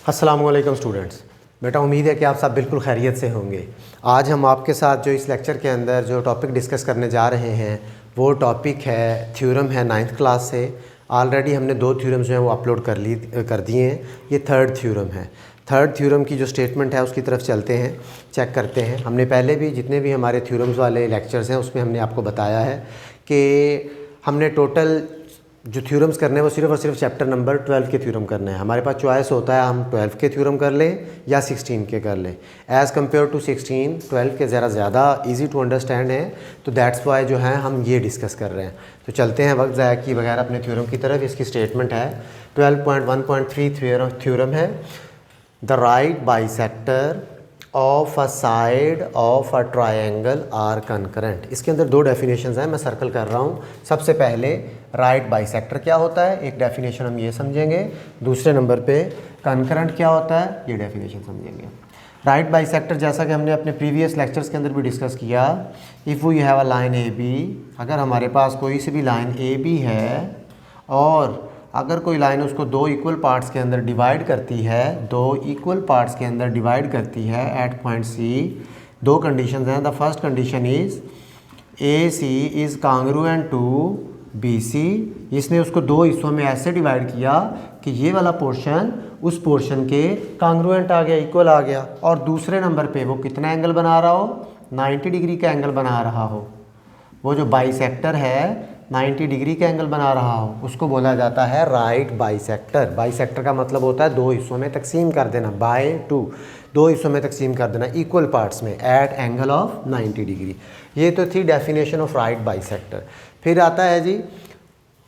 अस्सलाम वालेकुम स्टूडेंट्स। बेटा उम्मीद है कि आप सब बिल्कुल खैरियत से होंगे। आज हम आपके साथ जो इस लेक्चर के अंदर जो टॉपिक डिस्कस करने जा रहे हैं वो टॉपिक है थ्योरम है 9th क्लास से। ऑलरेडी हमने 2 थ्योरम्स जो हैं वो अपलोड कर दिए हैं। ये थर्ड थ्योरम है। थर्ड थ्योरम की जो स्टेटमेंट है उसकी तरफ चलते हैं, चेक करते हैं। हमने पहले भी जितने भी हमारे थ्योरम्स वाले लेक्चर्स हैं उसमें हमने आपको बताया है कि हमने टोटल जो थ्योरम्स करने हैं वो सिर्फ और सिर्फ चैप्टर नंबर 12 के थ्योरम करने हैं। हमारे पास चॉइस होता है हम 12 के थ्योरम कर लें या 16 के कर लें। एज़ कम्पेयर टू 16 12 के ज़्यादा इजी टू अंडरस्टैंड है, तो दैट्स वाई जो है हम ये डिस्कस कर रहे हैं। तो चलते हैं वक्त ज़ाया की बगैर अपने थ्योरम की तरफ। इसकी स्टेटमेंट है 12.1.3 थ्योरम है the right bisector of a side of a triangle are concurrent. इसके अंदर 2 डेफिनेशंस हैं, मैं सर्कल कर रहा हूँ। सबसे पहले राइट बाइसेक्टर क्या होता है, एक डेफिनेशन हम ये समझेंगे। दूसरे नंबर पे कंकरेंट क्या होता है, ये डेफिनेशन समझेंगे। राइट बाइसेक्टर जैसा कि हमने अपने प्रीवियस लेक्चर्स के अंदर भी डिस्कस किया, if we have a line A B, अगर हमारे पास कोई सी भी लाइन ए बी है और अगर कोई लाइन उसको 2 इक्वल पार्ट्स के अंदर डिवाइड करती है, 2 इक्वल पार्ट्स के अंदर डिवाइड करती है एट पॉइंट सी, 2 कंडीशंस हैं। The first condition is A C is congruent to B C. इसने उसको 2 हिस्सों में ऐसे डिवाइड किया कि ये वाला पोर्शन उस पोर्शन के कांग्रुएंट आ गया, इक्वल आ गया। और दूसरे नंबर पे वो कितना एंगल बना रहा हो, 90 डिग्री का एंगल बना रहा हो। वो जो बाइसेक्टर है 90 डिग्री का एंगल बना रहा हो उसको बोला जाता है राइट बाइसेक्टर। बाइसेक्टर का मतलब होता है 2 हिस्सों में तकसीम कर देना, बाय 2, 2 हिस्सों में तकसीम कर देना इक्वल पार्ट्स में एट एंगल ऑफ 90 डिग्री। ये तो थी डेफिनेशन ऑफ राइट बाइसेक्टर। फिर आता है जी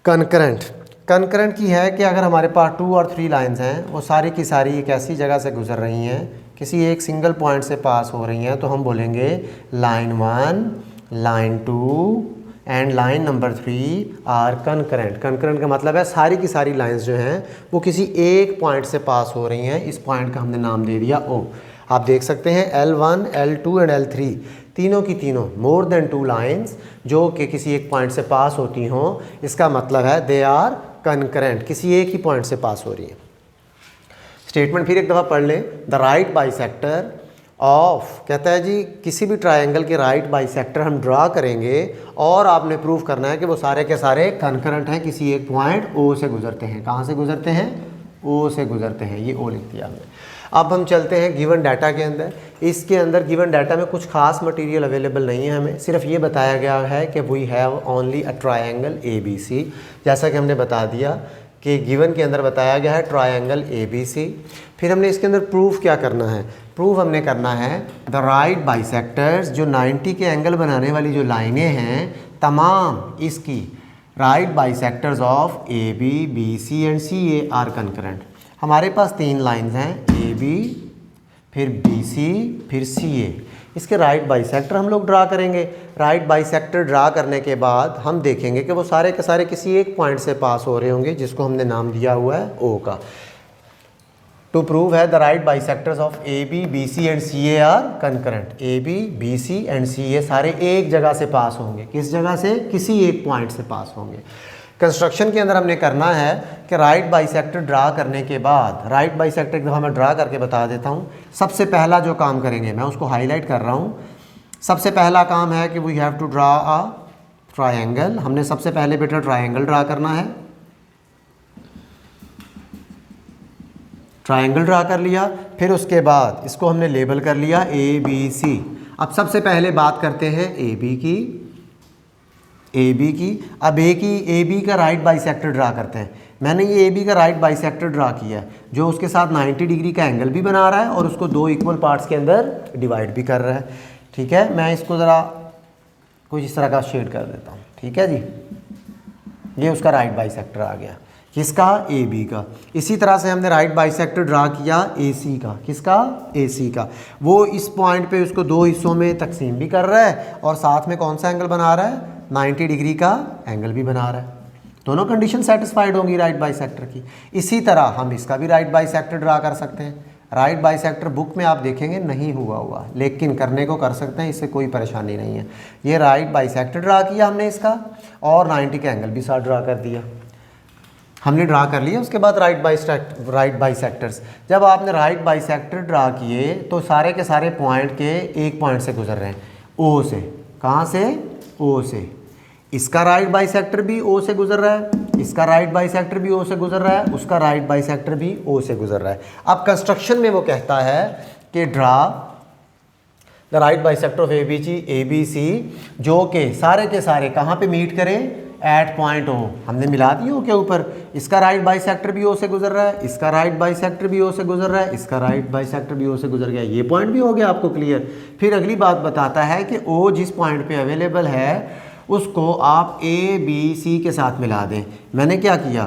कंकरेंट। कंकरेंट की है कि अगर हमारे पास 2 और 3 लाइंस हैं, वो सारी की सारी एक ऐसी जगह से गुजर रही हैं, किसी एक सिंगल पॉइंट से पास हो रही हैं, तो हम बोलेंगे line 1, line 2 and line number 3 are concurrent. Concurrent का मतलब है सारी की सारी लाइंस जो हैं वो किसी एक पॉइंट से पास हो रही हैं। इस पॉइंट का हमने नाम दे दिया ओ। आप देख सकते हैं L1, L2 एंड L3 तीनों की तीनों मोर देन 2 लाइंस जो कि किसी एक पॉइंट से पास होती हों, इसका मतलब है दे आर कंकरेंट, किसी एक ही पॉइंट से पास हो रही हैं। स्टेटमेंट फिर एक दफ़ा पढ़ लें। द राइट बाइसेक्टर ऑफ, कहता है जी किसी भी ट्रायंगल के राइट बाइसेक्टर हम ड्रा करेंगे और आपने प्रूव करना है कि वो सारे के सारे कंकरेंट हैं, किसी एक पॉइंट ओ से गुजरते हैं। कहाँ से गुजरते हैं, ओ से गुजरते हैं। ये ओ लिख दिया हमने। अब हम चलते हैं गिवन डाटा के अंदर। इसके अंदर गिवन डाटा में कुछ खास मटेरियल अवेलेबल नहीं है, हमें सिर्फ ये बताया गया है कि we have only a triangle A B C. जैसा कि हमने बता दिया कि गिवन के अंदर बताया गया है ट्रायंगल ए बी सी। फिर हमने इसके अंदर प्रूफ क्या करना है, प्रूफ हमने करना है द राइट बाइसेक्टर्स, जो 90 के एंगल बनाने वाली जो लाइनें हैं तमाम इसकी right bisectors of A B, B C and C A are concurrent. हमारे पास 3 लाइंस हैं ए बी, फिर बी सी, फिर सी ए। इसके राइट बाइसेक्टर हम लोग ड्रा करेंगे। राइट बाइसेक्टर ड्रा करने के बाद हम देखेंगे कि वो सारे के सारे किसी एक पॉइंट से पास हो रहे होंगे जिसको हमने नाम दिया हुआ है ओ का। टू प्रूव है the right bisectors of A B, B C and C A are concurrent. A B, B C and C A सारे एक जगह से पास होंगे। किस जगह से, किसी एक पॉइंट से पास होंगे। कंस्ट्रक्शन के अंदर हमने करना है कि राइट बाइसेक्टर ड्रा करने के बाद, राइट बाइसेक्टर एक दफ़ा मैं ड्रा करके बता देता हूँ। सबसे पहला जो काम करेंगे, मैं उसको हाईलाइट कर रहा हूँ। सबसे पहला काम है कि we have to draw a triangle. हमने सबसे पहले बेटा ट्रायंगल ड्रा करना है। ट्रायंगल ड्रा कर लिया, फिर उसके बाद इसको हमने लेबल कर लिया ए बी सी। अब सबसे पहले बात करते हैं ए बी की। अब ए बी का राइट बाइसेक्टर ड्रा करते हैं। मैंने ये ए बी का राइट बाइसेक्टर ड्रा किया है जो उसके साथ 90 डिग्री का एंगल भी बना रहा है और उसको 2 इक्वल पार्ट्स के अंदर डिवाइड भी कर रहा है। ठीक है, मैं इसको ज़रा कुछ इस तरह का शेड कर देता हूँ। ठीक है जी, ये उसका राइट बाइसेक्टर आ गया। किसका, ए बी का। इसी तरह से हमने राइट बाइसेक्टर ड्रा किया ए सी का। किसका, ए सी का। वो इस पॉइंट पे उसको 2 हिस्सों में तकसीम भी कर रहा है और साथ में कौन सा एंगल बना रहा है, 90 डिग्री का एंगल भी बना रहा है। दोनों कंडीशन सेटिस्फाइड होंगी राइट बाइसेक्टर की। इसी तरह हम इसका भी राइट बाइसेक्टर ड्रा कर सकते हैं। राइट बाइसेक्टर बुक में आप देखेंगे नहीं हुआ, लेकिन करने को कर सकते हैं, इससे कोई परेशानी नहीं है। ये राइट बाइसेक्टर ड्रा किया हमने इसका और 90 का एंगल भी साथ ड्रा कर दिया। हमने ड्रा कर लिया। उसके बाद राइट बाइसेक्टर्स, जब आपने राइट बाइसेक्टर ड्रा किए तो सारे के सारे पॉइंट के एक पॉइंट से गुजर रहे हैं, ओ से। कहाँ से? ओ से। इसका राइट बाइसेक्टर भी ओ से गुजर रहा है, इसका राइट बाइसेक्टर भी ओ से गुजर रहा है, उसका राइट बाइसेक्टर भी ओ से गुजर रहा है। अब कंस्ट्रक्शन में वो कहता है कि draw the right bisector of A B C, जो कि सारे के सारे कहाँ पे मीट करें? At point O. हमने मिला दिए ओ के ऊपर। इसका राइट बाइसेक्टर भी ओ से गुजर रहा है, इसका राइट बाइसेक्टर भी ओ से गुजर रहा है, इसका राइट बाइसेक्टर भी ओ से गुजर गया। ये पॉइंट भी हो गया आपको क्लियर। फिर अगली बात बताता है कि ओ जिस पॉइंट पे अवेलेबल है उसको आप ए बी सी के साथ मिला दें। मैंने क्या किया?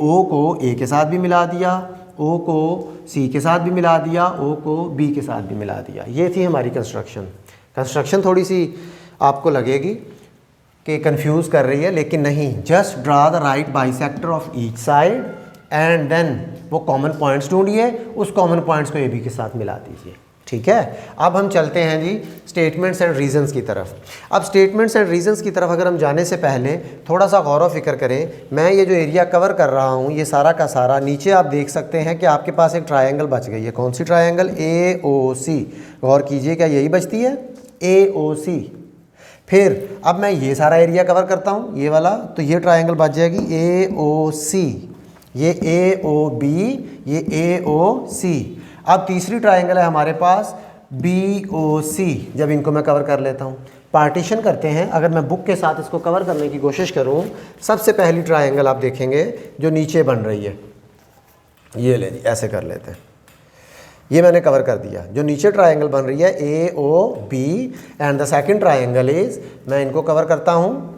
ओ को ए के साथ भी मिला दिया, ओ को सी के साथ भी मिला दिया, ओ को बी के साथ भी मिला दिया। ये थी हमारी कंस्ट्रक्शन थोड़ी सी आपको लगेगी कि कंफ्यूज कर रही है, लेकिन नहीं। Just draw the right bisector of each side and then वो कॉमन पॉइंट्स ढूंढिए, उस कॉमन पॉइंट्स को ए बी के साथ मिला दीजिए। ठीक है। अब हम चलते हैं जी स्टेटमेंट्स एंड रीजंस की तरफ। अब स्टेटमेंट्स एंड रीजंस की तरफ अगर हम जाने से पहले थोड़ा सा गौर व फिक्र करें। मैं ये जो एरिया कवर कर रहा हूँ ये सारा का सारा, नीचे आप देख सकते हैं कि आपके पास एक ट्रायंगल बच गई है। कौन सी ट्रायंगल? ए ओ सी। गौर कीजिए, क्या यही बचती है? ए ओ सी। फिर अब मैं ये सारा एरिया कवर करता हूँ, ये वाला, तो ये ट्रायंगल बच जाएगी ए ओ सी, ये ए ओ बी, ये ए ओ सी। अब तीसरी ट्रायंगल है हमारे पास बी ओ सी। जब इनको मैं कवर कर लेता हूँ, पार्टीशन करते हैं। अगर मैं बुक के साथ इसको कवर करने की कोशिश करूँ, सबसे पहली ट्रायंगल आप देखेंगे जो नीचे बन रही है, ये ले जी, ऐसे कर लेते हैं। ये मैंने कवर कर दिया। जो नीचे ट्रायंगल बन रही है A O B and the second triangle is, मैं इनको कवर करता हूँ,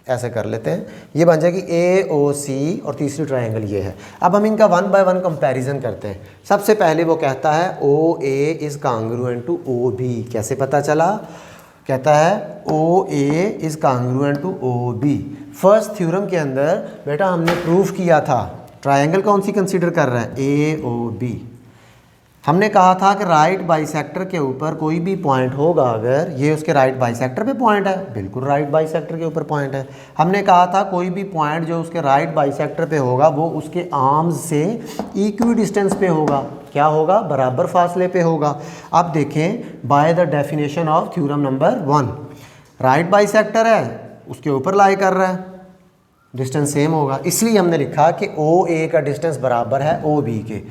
ऐसे कर लेते हैं। ये बन जाएगी ए ओ सी और तीसरी ट्रायंगल ये है। अब हम इनका 1 बाय 1 कंपैरिजन करते हैं। सबसे पहले वो कहता है O A is congruent to O B. कैसे पता चला? कहता है O A is congruent to O B. First theorem के अंदर बेटा हमने प्रूफ किया था, ट्रायंगल कौन सी कंसीडर कर रहा है? A O B. हमने कहा था कि राइट बाइसेक्टर के ऊपर कोई भी पॉइंट होगा, अगर ये उसके राइट बाइसेक्टर पे पॉइंट है, बिल्कुल राइट बाइसेक्टर के ऊपर पॉइंट है। हमने कहा था कोई भी पॉइंट जो उसके राइट बाइसेक्टर पे होगा वो उसके आर्म्स से इक्वी डिस्टेंस पे होगा। क्या होगा? बराबर फासले पे होगा। अब देखें, by the definition of theorem number 1, right bisector है, उसके ऊपर लाई कर रहा है, डिस्टेंस सेम होगा। इसलिए हमने लिखा कि ओ ए का डिस्टेंस बराबर है ओ बी के,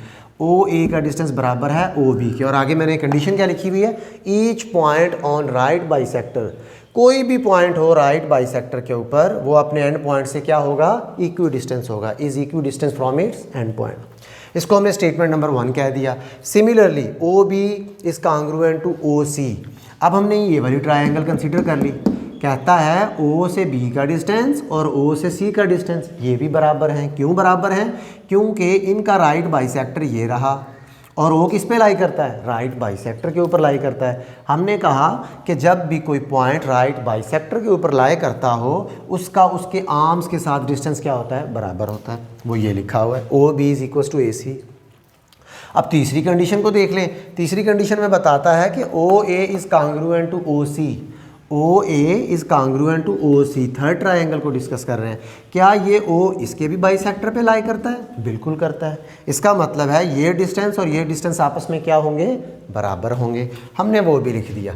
ओ ए का डिस्टेंस बराबर है ओ बी के। और आगे मैंने कंडीशन क्या लिखी हुई है? Each point on right bisector, कोई भी पॉइंट हो राइट बाइसेक्टर के ऊपर, वो अपने एंड पॉइंट से क्या होगा? इक्वी डिस्टेंस होगा, is equidistance from its end point. इसको हमने स्टेटमेंट नंबर 1 कह दिया। Similarly O B is congruent to O C. अब हमने ये वाली ट्रायंगल कंसीडर कर ली। कहता है ओ से बी का डिस्टेंस और ओ से सी का डिस्टेंस ये भी बराबर हैं। क्यों बराबर हैं? क्योंकि इनका राइट बाइसेक्टर ये रहा और ओ किस पे लाई करता है? राइट बाइसेक्टर के ऊपर लाई करता है। हमने कहा कि जब भी कोई पॉइंट राइट बाइसेक्टर के ऊपर लाई करता हो, उसका उसके आर्म्स के साथ डिस्टेंस क्या होता है? बराबर होता है। वो ये लिखा हुआ है, O B is equal to A C. अब तीसरी कंडीशन को देख लें। तीसरी कंडीशन में बताता है कि O A is congruent to O C, O A is congruent to O C. Third triangle को डिस्कस कर रहे हैं। क्या ये ओ इसके भी बाइसेक्टर पे लाई करता है? बिल्कुल करता है। इसका मतलब है ये डिस्टेंस और ये डिस्टेंस आपस में क्या होंगे? बराबर होंगे। हमने वो भी लिख दिया,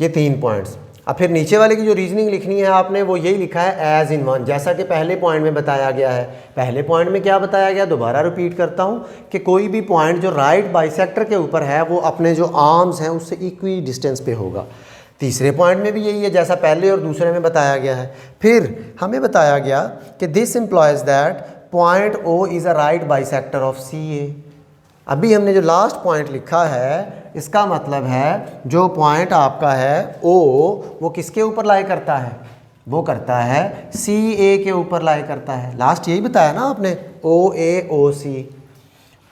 ये 3 पॉइंट्स। अब फिर नीचे वाले की जो रीजनिंग लिखनी है आपने, वो यही लिखा है एज इन वन, जैसा कि पहले पॉइंट में बताया गया है। पहले पॉइंट में क्या बताया गया? दोबारा रिपीट करता हूँ कि कोई भी पॉइंट जो राइट बाइसेक्टर के ऊपर है वो अपने जो आर्म्स हैं उससे इक्वी डिस्टेंस पे होगा। तीसरे पॉइंट में भी यही है जैसा पहले और दूसरे में बताया गया है। फिर हमें बताया गया कि this implies that point O is a right bisector of C A. अभी हमने जो लास्ट पॉइंट लिखा है, इसका मतलब है जो पॉइंट आपका है ओ, वो किसके ऊपर लाई करता है? वो करता है सी ए के ऊपर लाई करता है। लास्ट यही बताया ना आपने, ओ ए ओ सी,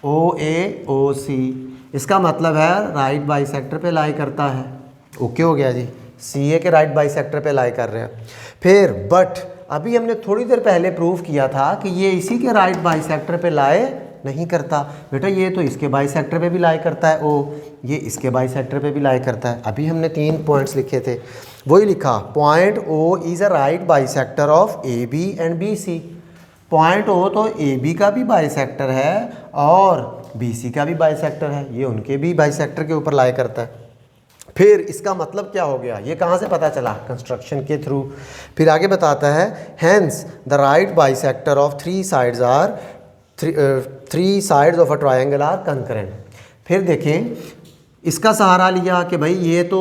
ओ ए ओ सी। इसका मतलब है राइट बाइसेक्टर पे लाई करता है। ओके हो गया जी, सी ए के राइट बाइसेक्टर पे लाई कर रहे हैं। फिर बट अभी हमने थोड़ी देर पहले प्रूव किया था कि ये इसी के राइट बाइसेक्टर पे लाई नहीं करता। बेटा ये तो इसके बाइसेक्टर पे भी लाई करता है ओ, ये इसके बाइसेक्टर पे भी लाई करता है। अभी हमने 3 पॉइंट्स लिखे थे। वही लिखा, point O is a right bisector of A B and B C. Point O तो ए बी का भी बाइसेक्टर है और बी सी का भी बाइसेक्टर है, ये उनके भी बाइसेक्टर के ऊपर लाई करता है। फिर इसका मतलब क्या हो गया, ये कहाँ से पता चला, कंस्ट्रक्शन के थ्रू। फिर आगे बताता है, hence the right bisector of three sides of a triangle are concurrent. फिर देखें, इसका सहारा लिया कि भाई ये तो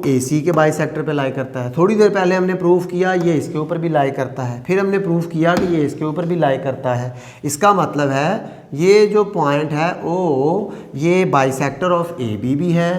ए सी के बाइसेक्टर पे लाई करता है। थोड़ी देर पहले हमने प्रूफ किया ये इसके ऊपर भी लाई करता है, फिर हमने प्रूफ किया कि ये इसके ऊपर भी लाई करता है। इसका मतलब है ये जो पॉइंट है ओ, ये बाइसेक्टर ऑफ ए बी भी है,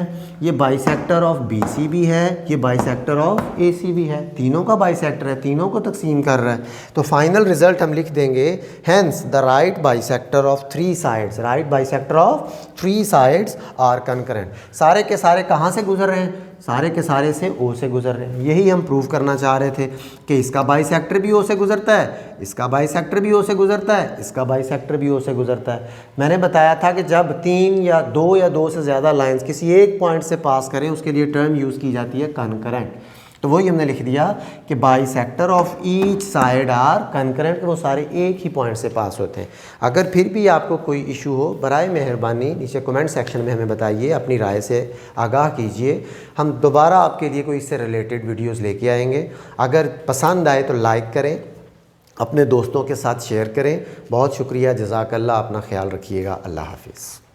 ये बाइसेक्टर ऑफ बी सी भी है, ये बाइसेक्टर ऑफ ए सी भी है। तीनों का बाइसेक्टर है, तीनों को तकसीम कर रहा है। तो फाइनल रिजल्ट हम लिख देंगे, hence the right bisector of three sides, right bisector of three sides are concurrent. सारे के सारे कहाँ से गुजर रहे हैं, सारे के सारे से ओ से गुजर रहे हैं। यही हम प्रूव करना चाह रहे थे कि इसका बाइसेक्टर भी ओ से गुजरता है, इसका बाइसेक्टर भी ओ से गुजरता है, इसका बाइसेक्टर भी ओ से गुजरता है। मैंने बताया था कि जब तीन या दो से ज़्यादा लाइंस किसी एक पॉइंट से पास करें उसके लिए टर्म यूज़ की जाती है कंकरेंट। तो वही हमने लिख दिया कि bisector of each side are concurrent, वो सारे एक ही पॉइंट से पास होते हैं। अगर फिर भी आपको कोई इशू हो, बराए मेहरबानी नीचे कमेंट सेक्शन में हमें बताइए, अपनी राय से आगाह कीजिए। हम दोबारा आपके लिए कोई इससे रिलेटेड वीडियोज़ लेके आएंगे। अगर पसंद आए तो लाइक करें, अपने दोस्तों के साथ शेयर करें। बहुत शुक्रिया, जज़ाकल्लाह, अपना ख्याल रखिएगा, अल्लाह हाफिज़।